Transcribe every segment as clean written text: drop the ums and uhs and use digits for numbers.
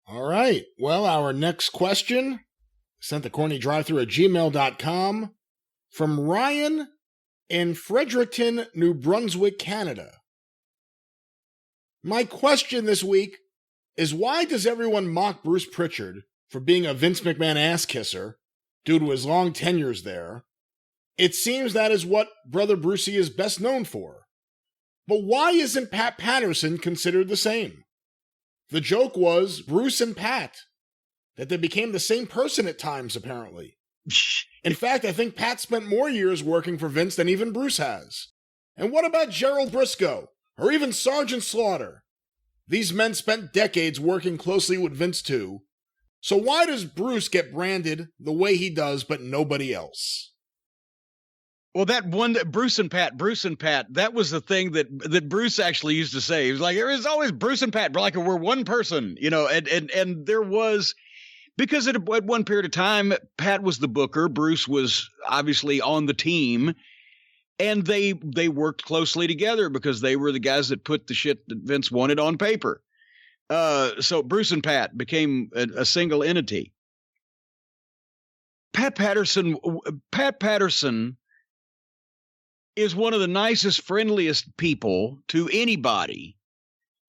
All right. Well, our next question sent to CornyDriveThru@gmail.com from Ryan in Fredericton, New Brunswick, Canada. My question this week is, why does everyone mock Bruce Prichard for being a Vince McMahon ass kisser due to his long tenures there? It seems that is what Brother Brucey is best known for. But why isn't Pat Patterson considered the same? The joke was Bruce and Pat, that they became the same person at times, apparently. In fact, I think Pat spent more years working for Vince than even Bruce has. And what about Gerald Briscoe, or even Sergeant Slaughter? These men spent decades working closely with Vince too. So why does Bruce get branded the way he does, but nobody else? Well, that one, Bruce and Pat, that was the thing that Bruce actually used to say. He was like, there is always Bruce and Pat, like we're one person, and there was, because at one period of time, Pat was the booker, Bruce was obviously on the team, and they worked closely together because they were the guys that put the shit that Vince wanted on paper. So Bruce and Pat became a single entity. Pat Patterson is one of the nicest, friendliest people to anybody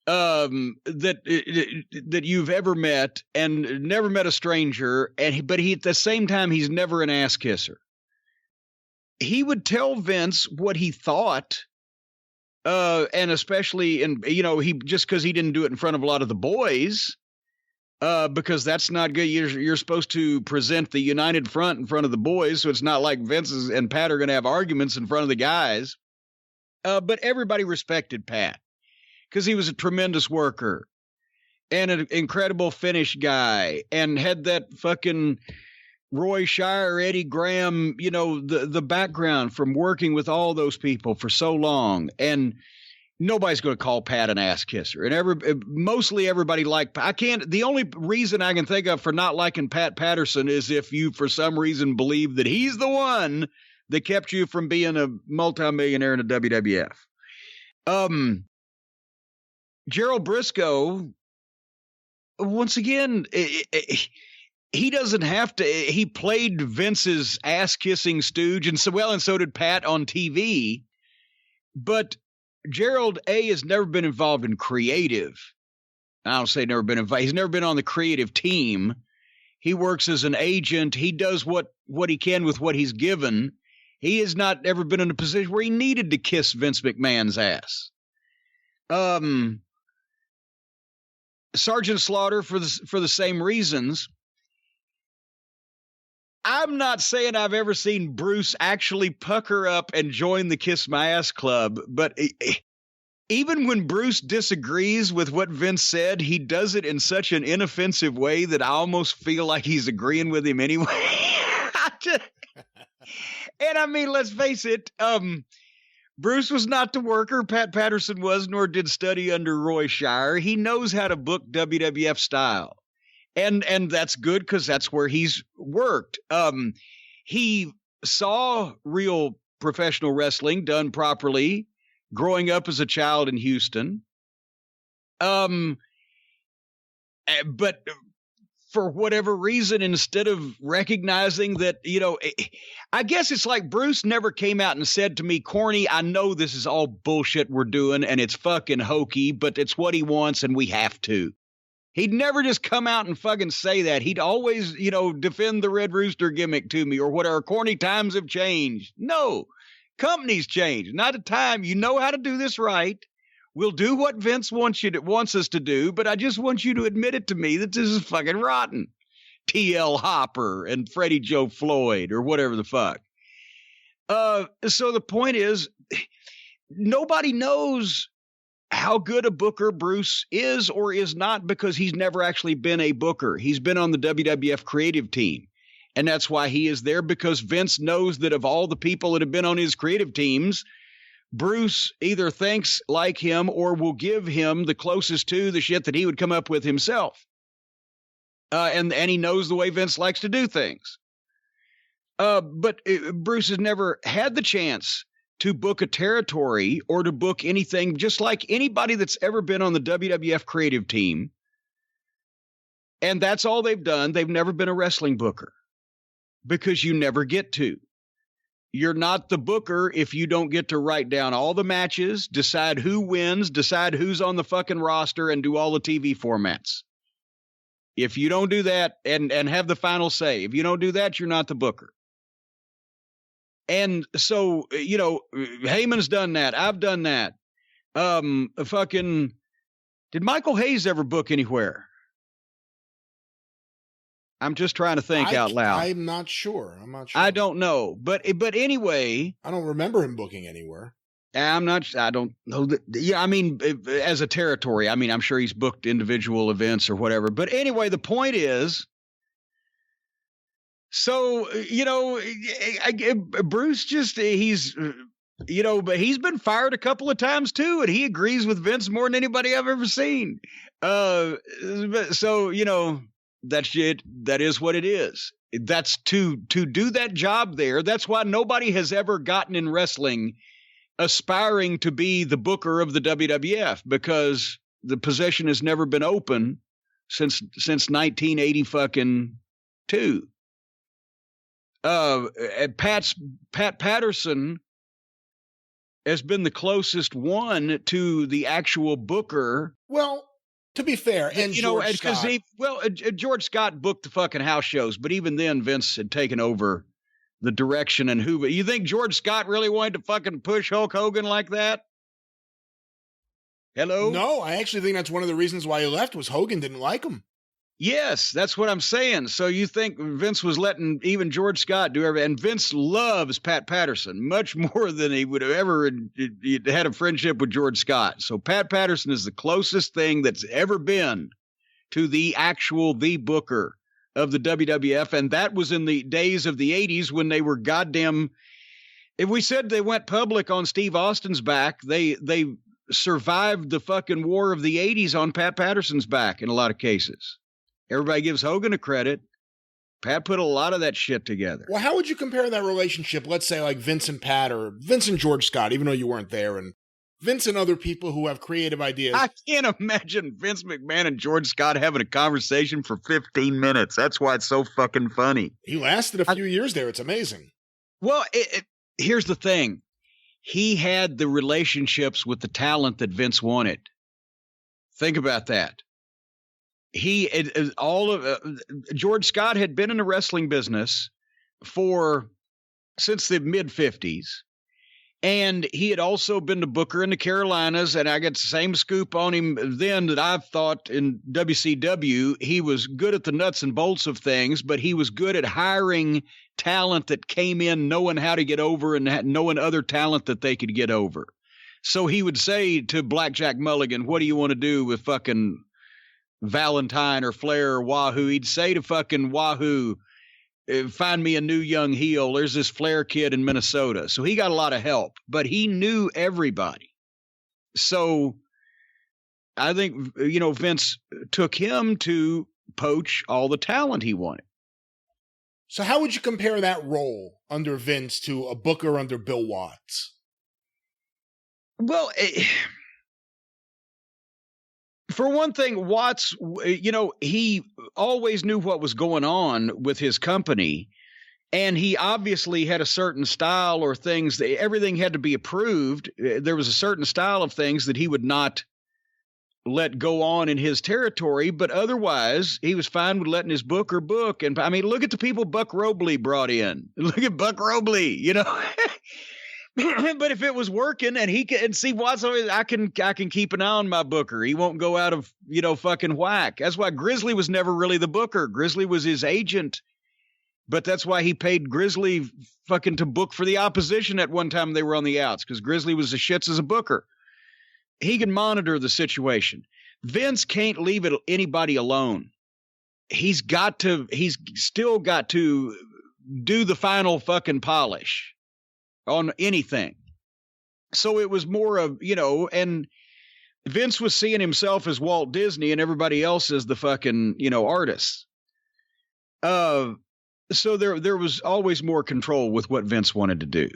that you've ever met, and never met a stranger. But he at the same time, he's never an ass kisser. He would tell Vince what he thought, and especially he just because he didn't do it in front of a lot of the boys. Because that's not good. You're supposed to present the united front in front of the boys, so it's not like Vince and Pat are going to have arguments in front of the guys. But everybody respected Pat because he was a tremendous worker and an incredible finish guy, and had that fucking Roy Shire, Eddie Graham, the background from working with all those people for so long. And nobody's going to call Pat an ass kisser. And mostly everybody the only reason I can think of for not liking Pat Patterson is if you, for some reason, believe that he's the one that kept you from being a multimillionaire in the WWF. Gerald Briscoe, once again, he doesn't have to. He played Vince's ass-kissing stooge, and so did Pat on TV. But Gerald has never been involved in creative. I don't say never been involved. He's never been on the creative team. He works as an agent. He does what he can with what he's given. He has not ever been in a position where he needed to kiss Vince McMahon's ass. Sergeant Slaughter for the same reasons. I'm not saying I've ever seen Bruce actually pucker up and join the Kiss My Ass Club, but even when Bruce disagrees with what Vince said, he does it in such an inoffensive way that I almost feel like he's agreeing with him anyway. And I mean, let's face it, Bruce was not the worker Pat Patterson was, nor did study under Roy Shire. He knows how to book WWF style. And that's good because that's where he's worked. He saw real professional wrestling done properly growing up as a child in Houston. But for whatever reason, instead of recognizing that, I guess it's like Bruce never came out and said to me, Corny, I know this is all bullshit we're doing and it's fucking hokey, but it's what he wants and we have to. He'd never just come out and fucking say that. He'd always, defend the Red Rooster gimmick to me or whatever. Corny, times have changed. No, companies change. Not a time. You know how to do this right. We'll do what Vince wants us to do, but I just want you to admit it to me that this is fucking rotten. T.L. Hopper and Freddie Joe Floyd or whatever the fuck. So the point is, nobody knows how good a booker Bruce is or is not because he's never actually been a booker. He's been on the WWF creative team. And that's why he is there, because Vince knows that of all the people that have been on his creative teams, Bruce either thinks like him or will give him the closest to the shit that he would come up with himself. And he knows the way Vince likes to do things. But Bruce has never had the chance to book a territory or to book anything, just like anybody that's ever been on the WWF creative team. And that's all they've done. They've never been a wrestling booker because you never get to. You're not the booker if you don't get to write down all the matches, decide who wins, decide who's on the fucking roster, and do all the TV formats. If you don't do that and have the final say, if you don't do that, you're not the booker. And so, Heyman's done that. I've done that. Did Michael Hayes ever book anywhere? I'm just trying to think out loud. I'm not sure. I don't know. But anyway. I don't remember him booking anywhere. I don't know. As a territory, I'm sure he's booked individual events or whatever. But anyway, the point is, so, Bruce but he's been fired a couple of times too, and he agrees with Vince more than anybody I've ever seen. That's it. That is what it is. That's to do that job there. That's why nobody has ever gotten in wrestling aspiring to be the booker of the WWF, because the position has never been open since 1980 fucking 2. Pat Patterson has been the closest one to the actual booker. Well, to be fair, and George Scott. George Scott booked the fucking house shows, but even then Vince had taken over the direction and who. You think George Scott really wanted to fucking push Hulk Hogan like that? Hello? No, I actually think that's one of the reasons why he left was Hogan didn't like him. Yes, that's what I'm saying. So you think Vince was letting even George Scott do everything, and Vince loves Pat Patterson much more than he would have ever had a friendship with George Scott. So Pat Patterson is the closest thing that's ever been to the booker of the WWF, and that was in the days of the 80s when they were goddamn. If we said they went public on Steve Austin's back, they survived the fucking war of the 80s on Pat Patterson's back in a lot of cases. Everybody gives Hogan a credit. Pat put a lot of that shit together. Well, how would you compare that relationship, let's say like Vince and Pat, or Vince and George Scott, even though you weren't there, and Vince and other people who have creative ideas? I can't imagine Vince McMahon and George Scott having a conversation for 15 minutes. That's why it's so fucking funny. He lasted a few years there. It's amazing. Well, here's the thing. He had the relationships with the talent that Vince wanted. Think about that. George Scott had been in the wrestling business since the mid 50s. And he had also been the booker in the Carolinas. And I got the same scoop on him then that I've thought in WCW. He was good at the nuts and bolts of things, but he was good at hiring talent that came in knowing how to get over and knowing other talent that they could get over. So he would say to Blackjack Mulligan, what do you want to do with fucking Valentine or Flair or Wahoo? He'd say to fucking Wahoo, find me a new young heel. There's this Flair kid in Minnesota. So he got a lot of help, but he knew everybody. So I think, Vince took him to poach all the talent he wanted. So how would you compare that role under Vince to a booker under Bill Watts? Well, for one thing, Watts, he always knew what was going on with his company, and he obviously had a certain style or things that everything had to be approved. There was a certain style of things that he would not let go on in his territory, but otherwise he was fine with letting his booker book. And I mean, look at the people Buck Robley brought in. Look at Buck Robley, But if it was working and he can see Watts, I can keep an eye on my booker. He won't go out of, fucking whack. That's why Grizzly was never really the booker. Grizzly was his agent, but that's why he paid Grizzly fucking to book for the opposition at one time they were on the outs, because Grizzly was the shits as a booker. He can monitor the situation. Vince can't leave anybody alone. He's still got to do the final fucking polish on anything. So it was more of, and Vince was seeing himself as Walt Disney and everybody else as the fucking, artists. So there was always more control with what Vince wanted to do.